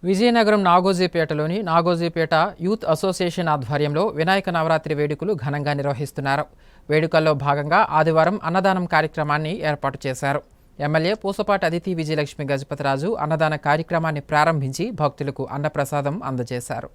Vizianagaram నాగోజీపేటలోని నాగోజీపేట youth association ఆధ్వర్యంలో వినాయక నవరాత్రి వేడుకలు ఘనంగా నిర్వహిస్తున్నారు. వేడుకల్లో భాగంగా ఆదివారం అన్నదానం కార్యక్రమాన్ని ఏర్పాటు చేశారు. ఎమ్మెల్యే పూసపాటి అదితి విజయలక్ష్మి గజపతిరాజు అన్నదాన కార్యక్రమాన్ని ప్రారంభించి భక్తులకు అన్నప్రసాదం అందజేశారు.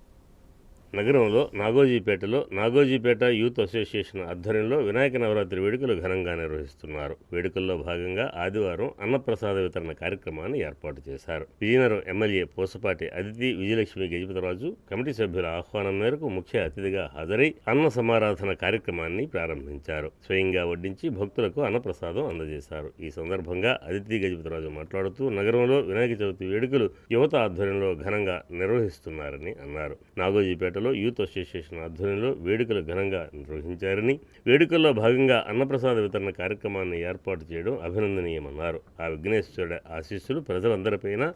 నగరంలో నాగోజీపేటలో నాగోజీపేట యూత్ అసోసియేషన్ ఆధ్వర్యంలో వినాయక నవరాత్రి వేడుకలు ఘనంగా నిర్వహిస్తున్నారు. వేడుకల్లో భాగంగా ఆదివారం అన్నప్రసాద వితరణ కార్యక్రమాన్ని ఏర్పాటు చేశారు. విజయనగరం ఎమ్మెల్యే పూసపాటి అదితి విజయలక్ష్మి గజపతిరాజు కమిటీ సభ్యుల ఆహ్వానం మేరకు ముఖ్య అతిథిగా హాజరై అన్న సమారాధన కార్యక్రమాన్ని ప్రారంభించారు. స్వయంగా వడ్డించి భక్తులకు అన్నప్రసాదం అందజేశారు. ఈ సందర్భంగా అదితి గజపతిరాజు మాట్లాడుతూ నగరంలో వినాయక చవితి వేడుకలు యువత ఆధ్వర్యంలో ఘనంగా నిర్వహిస్తున్నారని అన్నారు. నాగోజీపేట యూత్ అసోసియేషన్ ఆధ్వర్యంలో వేడుకలు ఘనంగా నిర్వహించారని, వేడుకల్లో భాగంగా అన్నప్రసాద వితరణ కార్యక్రమాన్ని ఏర్పాటు చేయడం అభినందనీయమన్నారు. ఆ విఘ్నేశ్వరుడి ఆశీస్సులు ప్రజలందరిపైన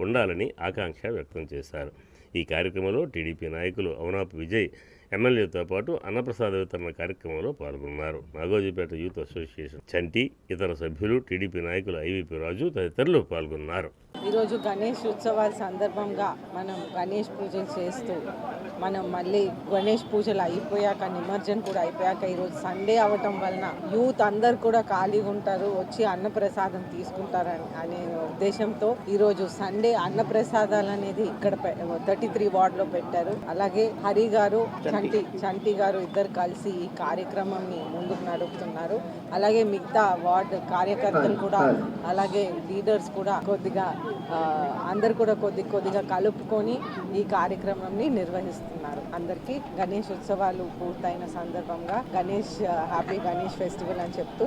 ఉండాలని ఆకాంక్ష వ్యక్తం చేశారు. ఈ కార్యక్రమంలో టీడీపీ నాయకులు అవునాపు విజయ్, ఎమ్మెల్యేతో పాటు అన్నప్రసాద వితరణ కార్యక్రమంలో పాల్గొన్నారు. నాగోజీపేట యూత్ అసోసియేషన్ చంటి, ఇతర సభ్యులు, టీడీపీ నాయకులు ఐవీపీ రాజు తదితరులు పాల్గొన్నారు. ఈరోజు గణేష్ ఉత్సవాల సందర్భంగా మనం గణేష్ పూజలు చేస్తూ మనం మళ్ళీ గణేష్ పూజలు అయిపోయాక నిమజ్జనం కూడా అయిపోయాక ఈరోజు సండే అవ్వటం వలన యూత్ అందరు కూడా ఖాళీగా ఉంటారు, వచ్చి అన్నప్రసాదం తీసుకుంటారని అనే ఉద్దేశంతో ఈరోజు సండే అన్నప్రసాదాలు అనేది ఇక్కడ 33 వార్డులో పెట్టారు. అలాగే హరి గారు, చంటి గారు ఇద్దరు కలిసి ఈ కార్యక్రమాన్ని ముందుకు నడుపుతున్నారు. అలాగే మిగతా వార్డు కార్యకర్తలు కూడా, అలాగే లీడర్స్ కూడా కొద్దిగా అందరు కూడా కొద్దిగా కలుపుకొని ఈ కార్యక్రమాన్ని నిర్వహిస్తున్నారు. అందరికీ గణేష్ ఉత్సవాలు పూర్తయిన సందర్భంగా హ్యాపీ గణేష్ ఫెస్టివల్ అని చెప్తూ